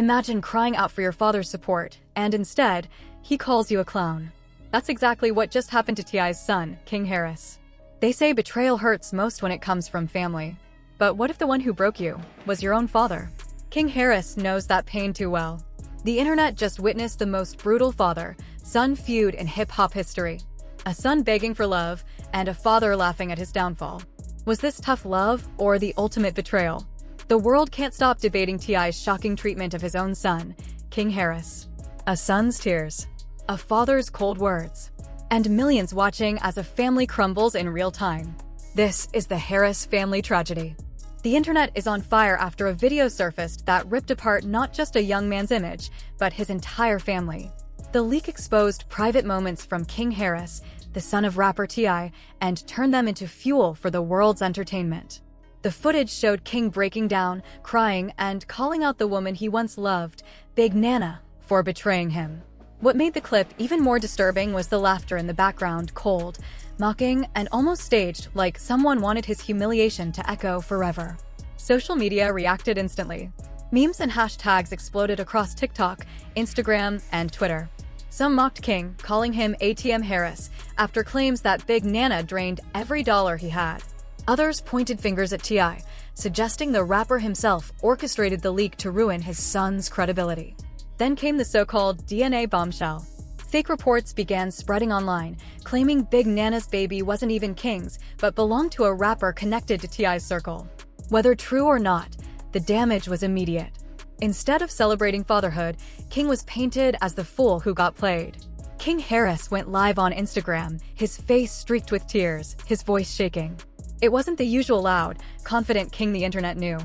Imagine crying out for your father's support, and instead, he calls you a clown. That's exactly what just happened to T.I.'s son, King Harris. They say betrayal hurts most when it comes from family. But what if the one who broke you was your own father? King Harris knows that pain too well. The internet just witnessed the most brutal father-son feud in hip-hop history. A son begging for love, and a father laughing at his downfall. Was this tough love, or the ultimate betrayal? The world can't stop debating T.I.'s shocking treatment of his own son, King Harris. A son's tears. A father's cold words. And millions watching as a family crumbles in real time. This is the Harris family tragedy. The internet is on fire after a video surfaced that ripped apart not just a young man's image, but his entire family. The leak exposed private moments from King Harris, the son of rapper T.I., and turned them into fuel for the world's entertainment. The footage showed King breaking down, crying, and calling out the woman he once loved, Big Nana, for betraying him. What made the clip even more disturbing was the laughter in the background, cold, mocking, and almost staged, like someone wanted his humiliation to echo forever. Social media reacted instantly. Memes and hashtags exploded across TikTok, Instagram, and Twitter. Some mocked King, calling him ATM Harris, after claims that Big Nana drained every dollar he had. Others pointed fingers at T.I., suggesting the rapper himself orchestrated the leak to ruin his son's credibility. Then came the so-called DNA bombshell. Fake reports began spreading online, claiming Big Nana's baby wasn't even King's, but belonged to a rapper connected to T.I.'s circle. Whether true or not, the damage was immediate. Instead of celebrating fatherhood, King was painted as the fool who got played. King Harris went live on Instagram, his face streaked with tears, his voice shaking. It wasn't the usual loud, confident King the internet knew.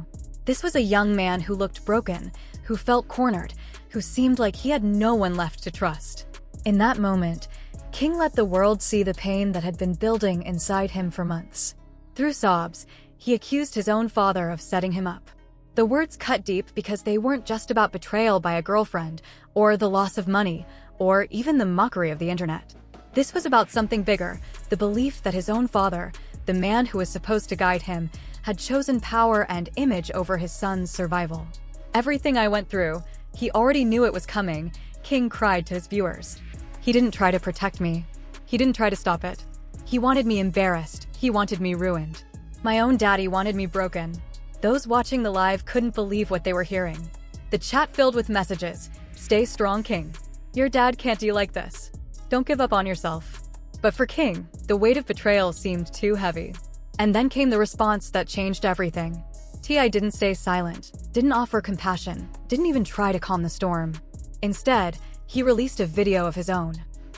This was a young man who looked broken, who felt cornered, who seemed like he had no one left to trust. In that moment, King let the world see the pain that had been building inside him for months. Through sobs, he accused his own father of setting him up. The words cut deep because they weren't just about betrayal by a girlfriend, or the loss of money, or even the mockery of the internet. This was about something bigger, the belief that his own father, the man who was supposed to guide him, had chosen power and image over his son's survival. Everything I went through, he already knew it was coming, King cried to his viewers. He didn't try to protect me. He didn't try to stop it. He wanted me embarrassed. He wanted me ruined. My own daddy wanted me broken. Those watching the live couldn't believe what they were hearing. The chat filled with messages. Stay strong, King. Your dad can't do you like this. Don't give up on yourself. But for King, the weight of betrayal seemed too heavy. And then came the response that changed everything. T.I. didn't stay silent, didn't offer compassion, didn't even try to calm the storm. Instead, he released a video of his own.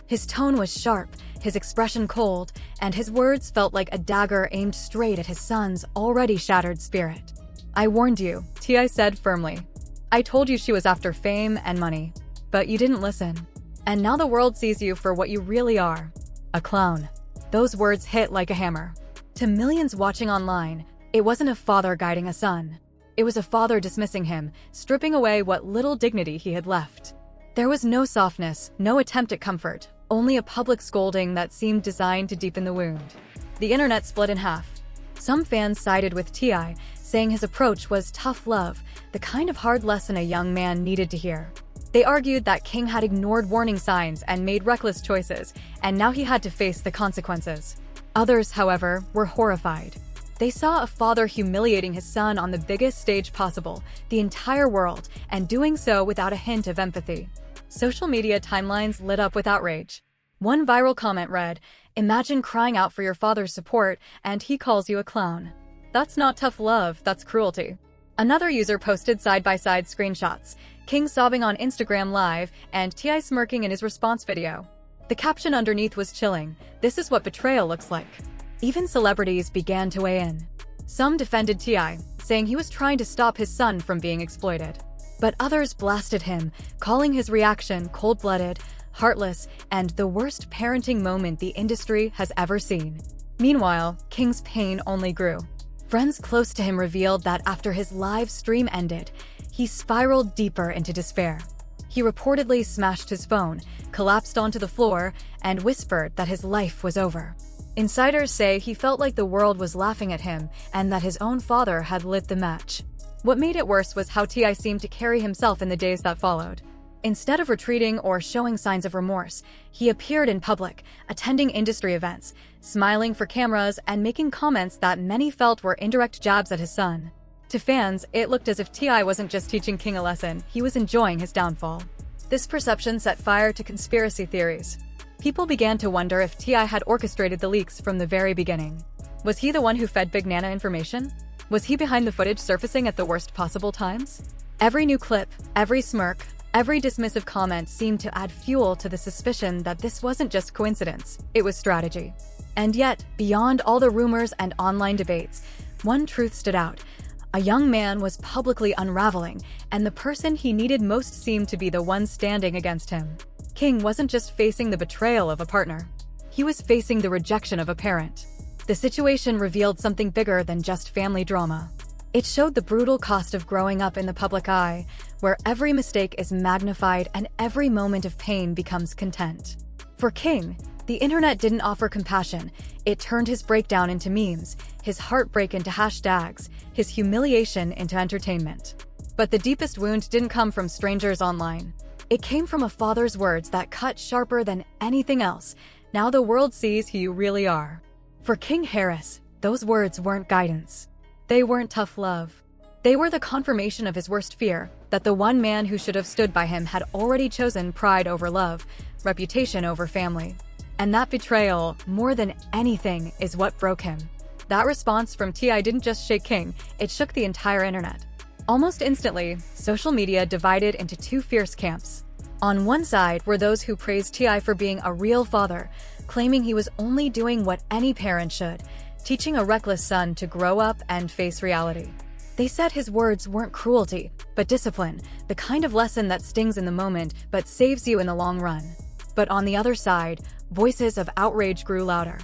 His tone was sharp, his expression cold, and his words felt like a dagger aimed straight at his son's already shattered spirit. I warned you, T.I. said firmly. I told you she was after fame and money. But you didn't listen. And now the world sees you for what you really are. A clown. Those words hit like a hammer. To millions watching online, it wasn't a father guiding a son. It was a father dismissing him, stripping away what little dignity he had left. There was no softness, no attempt at comfort, only a public scolding that seemed designed to deepen the wound. The internet split in half. Some fans sided with T.I., saying his approach was tough love, the kind of hard lesson a young man needed to hear. They argued that King had ignored warning signs and made reckless choices, and now he had to face the consequences. Others, however, were horrified. They saw a father humiliating his son on the biggest stage possible, the entire world, and doing so without a hint of empathy. Social media timelines lit up with outrage. One viral comment read, "Imagine crying out for your father's support, and he calls you a clown. That's not tough love, that's cruelty." Another user posted side-by-side screenshots, King sobbing on Instagram Live and T.I. smirking in his response video. The caption underneath was chilling, "This is what betrayal looks like." Even celebrities began to weigh in. Some defended T.I., saying he was trying to stop his son from being exploited. But others blasted him, calling his reaction cold-blooded, heartless, and the worst parenting moment the industry has ever seen. Meanwhile, King's pain only grew. Friends close to him revealed that after his live stream ended, he spiraled deeper into despair. He reportedly smashed his phone, collapsed onto the floor, and whispered that his life was over. Insiders say he felt like the world was laughing at him and that his own father had lit the match. What made it worse was how T.I. seemed to carry himself in the days that followed. Instead of retreating or showing signs of remorse, he appeared in public, attending industry events, smiling for cameras, and making comments that many felt were indirect jabs at his son. To fans, it looked as if T.I. wasn't just teaching King a lesson, he was enjoying his downfall. This perception set fire to conspiracy theories. People began to wonder if T.I. had orchestrated the leaks from the very beginning. Was he the one who fed Big Nana information? Was he behind the footage surfacing at the worst possible times? Every new clip, every smirk, every dismissive comment seemed to add fuel to the suspicion that this wasn't just coincidence, it was strategy. And yet, beyond all the rumors and online debates, one truth stood out. A young man was publicly unraveling, and the person he needed most seemed to be the one standing against him. King wasn't just facing the betrayal of a partner. He was facing the rejection of a parent. The situation revealed something bigger than just family drama. It showed the brutal cost of growing up in the public eye, where every mistake is magnified and every moment of pain becomes content. For King, the internet didn't offer compassion. It turned his breakdown into memes, his heartbreak into hashtags, his humiliation into entertainment. But the deepest wound didn't come from strangers online. It came from a father's words that cut sharper than anything else. Now the world sees who you really are. For King Harris, those words weren't guidance. They weren't tough love. They were the confirmation of his worst fear, that the one man who should have stood by him had already chosen pride over love, reputation over family. And that betrayal, more than anything, is what broke him. That response from T.I. didn't just shake King, it shook the entire internet. Almost instantly, social media divided into two fierce camps. On one side were those who praised T.I. for being a real father, claiming he was only doing what any parent should, teaching a reckless son to grow up and face reality. They said his words weren't cruelty, but discipline, the kind of lesson that stings in the moment but saves you in the long run. But on the other side, voices of outrage grew louder.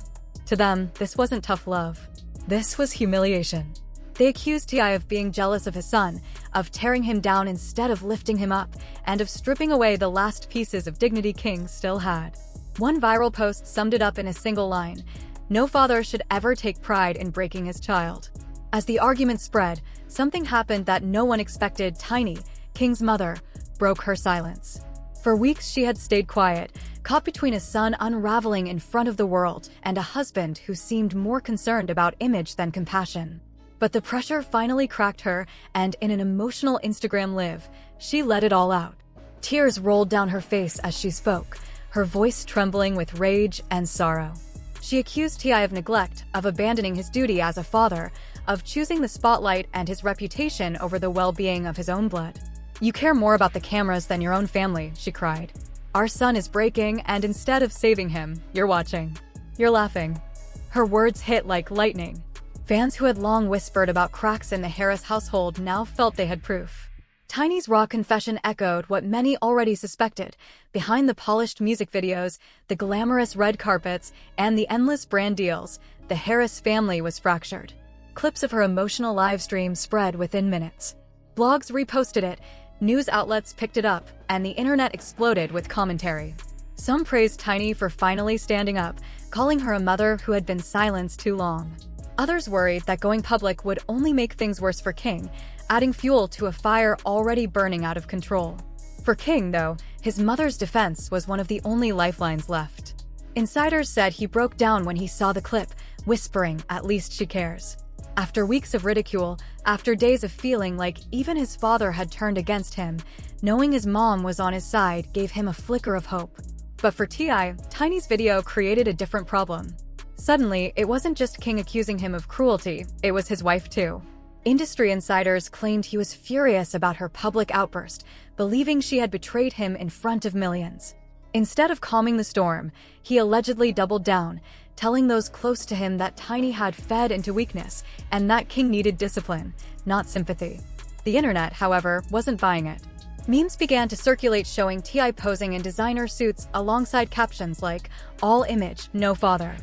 To them, this wasn't tough love. This was humiliation. They accused T.I. of being jealous of his son, of tearing him down instead of lifting him up, and of stripping away the last pieces of dignity King still had. One viral post summed it up in a single line: "No father should ever take pride in breaking his child." As the argument spread, something happened that no one expected. Tiny, King's mother, broke her silence. For weeks she had stayed quiet, caught between a son unraveling in front of the world and a husband who seemed more concerned about image than compassion. But the pressure finally cracked her, and in an emotional Instagram live, she let it all out. Tears rolled down her face as she spoke, her voice trembling with rage and sorrow. She accused T.I. of neglect, of abandoning his duty as a father, of choosing the spotlight and his reputation over the well-being of his own blood. "You care more about the cameras than your own family," she cried. "Our son is breaking, and instead of saving him, you're watching. You're laughing." Her words hit like lightning. Fans who had long whispered about cracks in the Harris household now felt they had proof. Tiny's raw confession echoed what many already suspected. Behind the polished music videos, the glamorous red carpets, and the endless brand deals, the Harris family was fractured. Clips of her emotional live stream spread within minutes. Blogs reposted it, news outlets picked it up, and the internet exploded with commentary. Some praised Tiny for finally standing up, calling her a mother who had been silenced too long. Others worried that going public would only make things worse for King, adding fuel to a fire already burning out of control. For King, though, his mother's defense was one of the only lifelines left. Insiders said he broke down when he saw the clip, whispering, "At least she cares." After weeks of ridicule, after days of feeling like even his father had turned against him, knowing his mom was on his side gave him a flicker of hope. But for T.I., Tiny's video created a different problem. Suddenly, it wasn't just King accusing him of cruelty, it was his wife too. Industry insiders claimed he was furious about her public outburst, believing she had betrayed him in front of millions. Instead of calming the storm, he allegedly doubled down, telling those close to him that Tiny had fed into weakness and that King needed discipline, not sympathy. The internet, however, wasn't buying it. Memes began to circulate showing T.I. posing in designer suits alongside captions like, "All image, no father."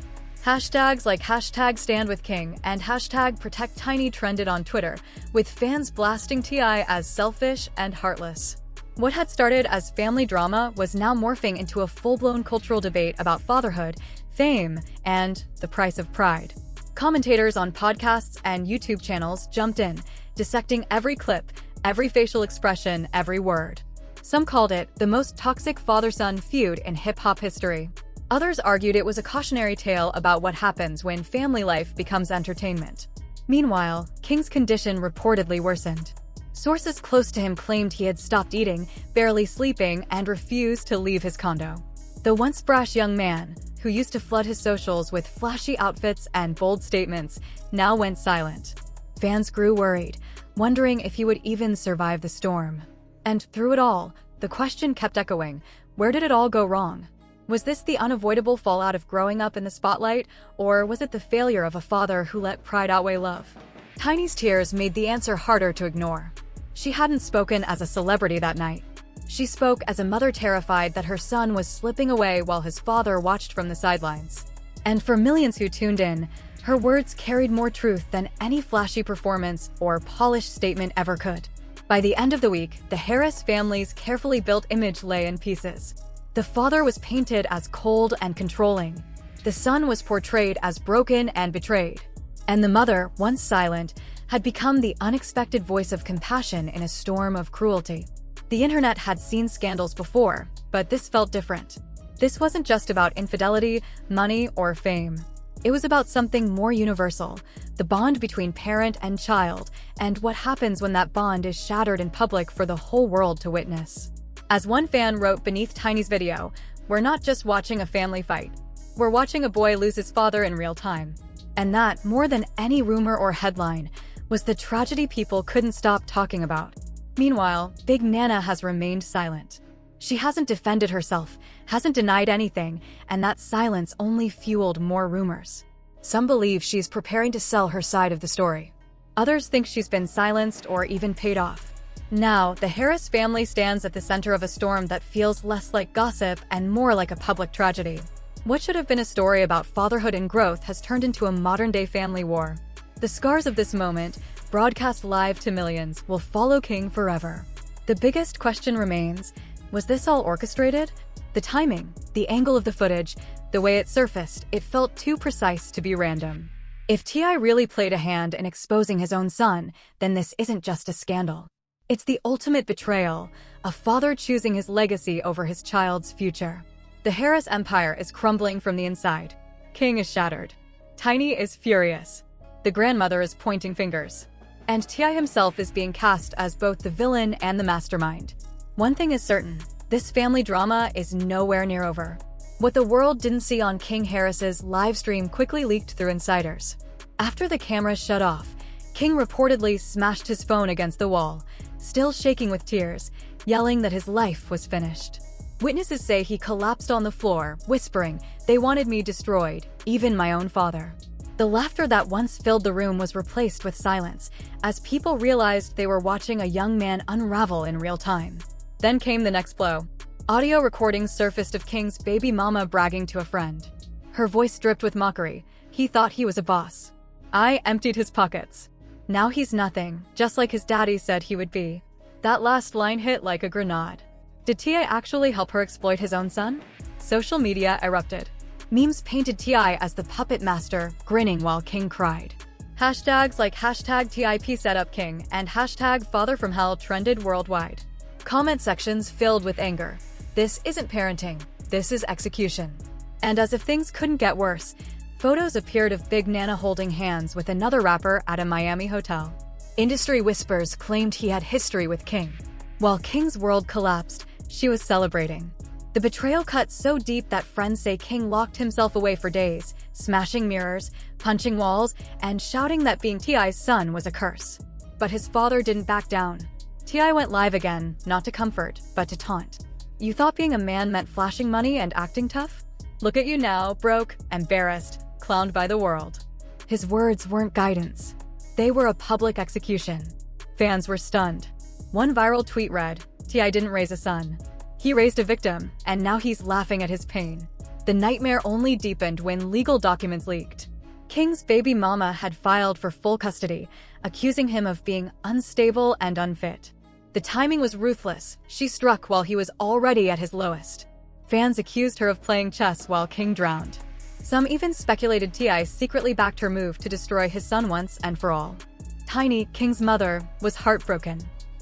Hashtags like #StandWithKing and #ProtectTiny trended on Twitter, with fans blasting T.I. as selfish and heartless. What had started as family drama was now morphing into a full-blown cultural debate about fatherhood, fame, and the price of pride. Commentators on podcasts and YouTube channels jumped in, dissecting every clip, every facial expression, every word. Some called it the most toxic father-son feud in hip-hop history. Others argued it was a cautionary tale about what happens when family life becomes entertainment. Meanwhile, King's condition reportedly worsened. Sources close to him claimed he had stopped eating, barely sleeping, and refused to leave his condo. The once brash young man, who used to flood his socials with flashy outfits and bold statements, now went silent. Fans grew worried, wondering if he would even survive the storm. And through it all, the question kept echoing: where did it all go wrong? Was this the unavoidable fallout of growing up in the spotlight, or was it the failure of a father who let pride outweigh love? Tiny's tears made the answer harder to ignore. She hadn't spoken as a celebrity that night. She spoke as a mother terrified that her son was slipping away while his father watched from the sidelines. And for millions who tuned in, her words carried more truth than any flashy performance or polished statement ever could. By the end of the week, the Harris family's carefully built image lay in pieces. The father was painted as cold and controlling. The son was portrayed as broken and betrayed. And the mother, once silent, had become the unexpected voice of compassion in a storm of cruelty. The internet had seen scandals before, but this felt different. This wasn't just about infidelity, money, or fame. It was about something more universal: the bond between parent and child, and what happens when that bond is shattered in public for the whole world to witness. As one fan wrote beneath Tiny's video, "We're not just watching a family fight. We're watching a boy lose his father in real time." And that, more than any rumor or headline, was the tragedy people couldn't stop talking about. Meanwhile, Big Nana has remained silent. She hasn't defended herself, hasn't denied anything, and that silence only fueled more rumors. Some believe she's preparing to sell her side of the story. Others think she's been silenced or even paid off. Now, the Harris family stands at the center of a storm that feels less like gossip and more like a public tragedy. What should have been a story about fatherhood and growth has turned into a modern-day family war. The scars of this moment, broadcast live to millions, will follow King forever. The biggest question remains: was this all orchestrated? The timing, the angle of the footage, the way it surfaced, it felt too precise to be random. If T.I. really played a hand in exposing his own son, then this isn't just a scandal. It's the ultimate betrayal, a father choosing his legacy over his child's future. The Harris empire is crumbling from the inside. King is shattered. Tiny is furious. The grandmother is pointing fingers. And T.I. himself is being cast as both the villain and the mastermind. One thing is certain: this family drama is nowhere near over. What the world didn't see on King Harris's live stream quickly leaked through insiders. After the camera shut off, King reportedly smashed his phone against the wall, still shaking with tears, yelling that his life was finished. Witnesses say he collapsed on the floor, whispering, "They wanted me destroyed, even my own father." The laughter that once filled the room was replaced with silence, as people realized they were watching a young man unravel in real time. Then came the next blow. Audio recordings surfaced of King's baby mama bragging to a friend. Her voice dripped with mockery. He thought he was a boss. "I emptied his pockets. Now he's nothing, just like his daddy said he would be." That last line hit like a grenade. Did T.I. actually help her exploit his own son? Social media erupted. Memes painted T.I. as the puppet master, grinning while King cried. Hashtags like #TIP setup King and #Father from Hell trended worldwide. Comment sections filled with anger. This isn't parenting, this is execution. And as if things couldn't get worse, photos appeared of Big Nana holding hands with another rapper at a Miami hotel. Industry whispers claimed he had history with King. While King's world collapsed, she was celebrating. The betrayal cut so deep that friends say King locked himself away for days, smashing mirrors, punching walls, and shouting that being T.I.'s son was a curse. But his father didn't back down. T.I. went live again, not to comfort, but to taunt. "You thought being a man meant flashing money and acting tough? Look at you now, broke, embarrassed, clowned by the world." His words weren't guidance. They were a public execution. Fans were stunned. One viral tweet read, "T.I. didn't raise a son. He raised a victim, and now he's laughing at his pain." The nightmare only deepened when legal documents leaked. King's baby mama had filed for full custody, accusing him of being unstable and unfit. The timing was ruthless. She struck while he was already at his lowest. Fans accused her of playing chess while King drowned. Some even speculated T.I. secretly backed her move to destroy his son once and for all. Tiny, King's mother, was heartbroken.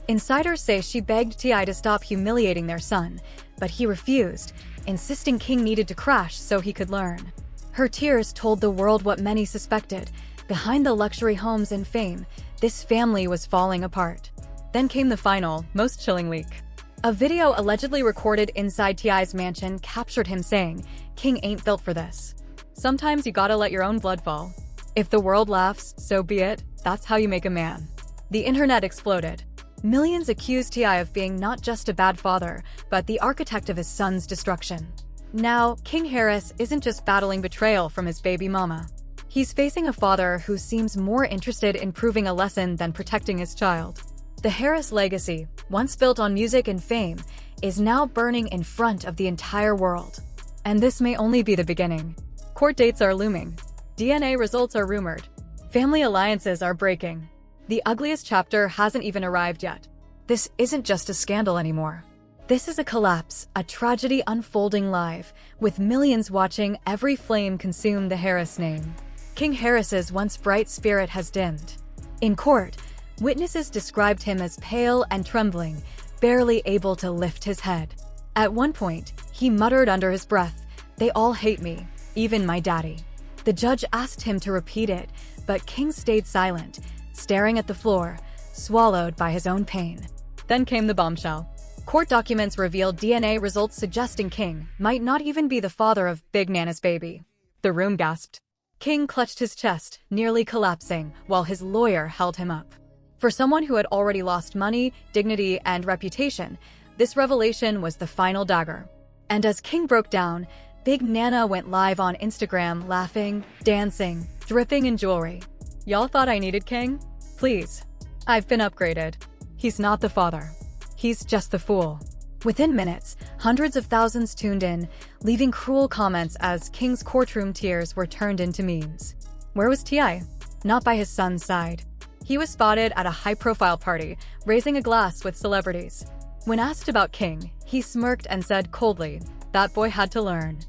Insiders say she begged T.I. to stop humiliating their son, but he refused, insisting King needed to crash so he could learn. Her tears told the world what many suspected. Behind the luxury homes and fame, this family was falling apart. Then came the final, most chilling week. A video allegedly recorded inside T.I.'s mansion captured him saying, "King ain't built for this. Sometimes you gotta let your own blood fall. If the world laughs, so be it. That's how you make a man." The internet exploded. Millions accused T.I. of being not just a bad father, but the architect of his son's destruction. Now, King Harris isn't just battling betrayal from his baby mama. He's facing a father who seems more interested in proving a lesson than protecting his child. The Harris legacy, once built on music and fame, is now burning in front of the entire world. And this may only be the beginning. Court dates are looming. DNA results are rumored. Family alliances are breaking. The ugliest chapter hasn't even arrived yet. This isn't just a scandal anymore. This is a collapse, a tragedy unfolding live, with millions watching every flame consume the Harris name. King Harris's once bright spirit has dimmed. In court, witnesses described him as pale and trembling, barely able to lift his head. At one point, he muttered under his breath, "They all hate me, even my daddy." The judge asked him to repeat it, but King stayed silent, staring at the floor, swallowed by his own pain. Then came the bombshell. Court documents revealed DNA results suggesting King might not even be the father of Big Nana's baby. The room gasped. King clutched his chest, nearly collapsing, while his lawyer held him up. For someone who had already lost money, dignity, and reputation, this revelation was the final dagger. And as King broke down, Big Nana went live on Instagram laughing, dancing, dripping in jewelry. "Y'all thought I needed King? Please. I've been upgraded. He's not the father. He's just the fool." Within minutes, hundreds of thousands tuned in, leaving cruel comments as King's courtroom tears were turned into memes. Where was T.I.? Not by his son's side. He was spotted at a high-profile party, raising a glass with celebrities. When asked about King, he smirked and said coldly, "That boy had to learn.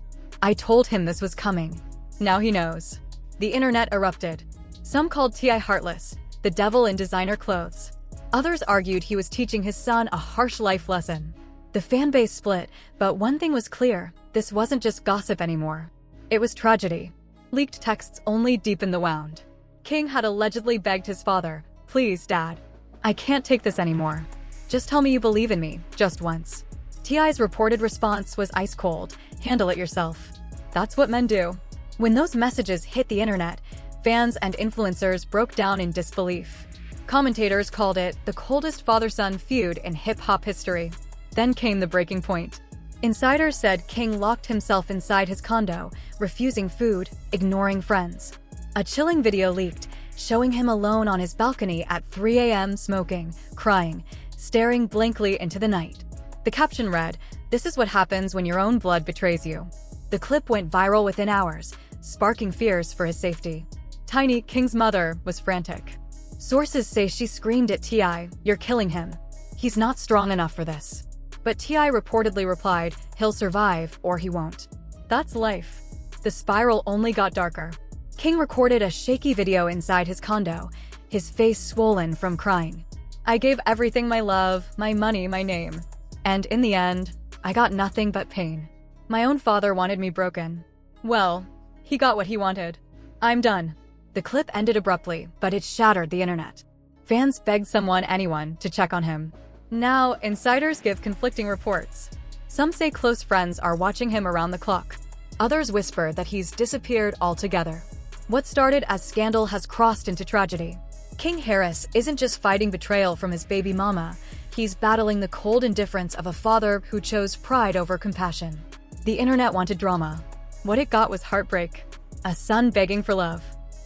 I told him this was coming. Now he knows." The internet erupted. Some called T.I. heartless, the devil in designer clothes. Others argued he was teaching his son a harsh life lesson. The fanbase split, but one thing was clear, this wasn't just gossip anymore. It was tragedy. Leaked texts only deepened the wound. King had allegedly begged his father, "Please, Dad. I can't take this anymore. Just tell me you believe in me, just once." T.I.'s reported response was ice cold, "Handle it yourself." That's what men do. When those messages hit the internet, fans and influencers broke down in disbelief. Commentators called it the coldest father-son feud in hip-hop history. Then came the breaking point. Insiders said King locked himself inside his condo, refusing food, ignoring friends. A chilling video leaked, showing him alone on his balcony at 3 a.m. smoking, crying, staring blankly into the night. The caption read, "This is what happens when your own blood betrays you." The clip went viral within hours, sparking fears for his safety. Tiny, King's mother, was frantic. Sources say she screamed at T.I., "You're killing him. He's not strong enough for this." But T.I. reportedly replied, "He'll survive, or he won't." That's life. The spiral only got darker. King recorded a shaky video inside his condo, his face swollen from crying. "I gave everything, my love, my money, my name. And in the end, I got nothing but pain. My own father wanted me broken. Well, he got what he wanted. I'm done." The clip ended abruptly, but it shattered the internet. Fans begged anyone, to check on him. Now, insiders give conflicting reports. Some say close friends are watching him around the clock. Others whisper that he's disappeared altogether. What started as scandal has crossed into tragedy. King Harris isn't just fighting betrayal from his baby mama, he's battling the cold indifference of a father who chose pride over compassion. The internet wanted drama. What it got was heartbreak. A son begging for love.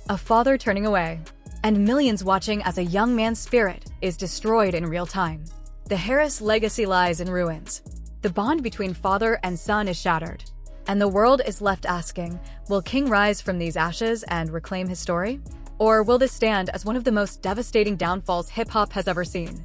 A father turning away. And millions watching as a young man's spirit is destroyed in real time. The Harris legacy lies in ruins. The bond between father and son is shattered. And the world is left asking, will King rise from these ashes and reclaim his story? Or will this stand as one of the most devastating downfalls hip-hop has ever seen?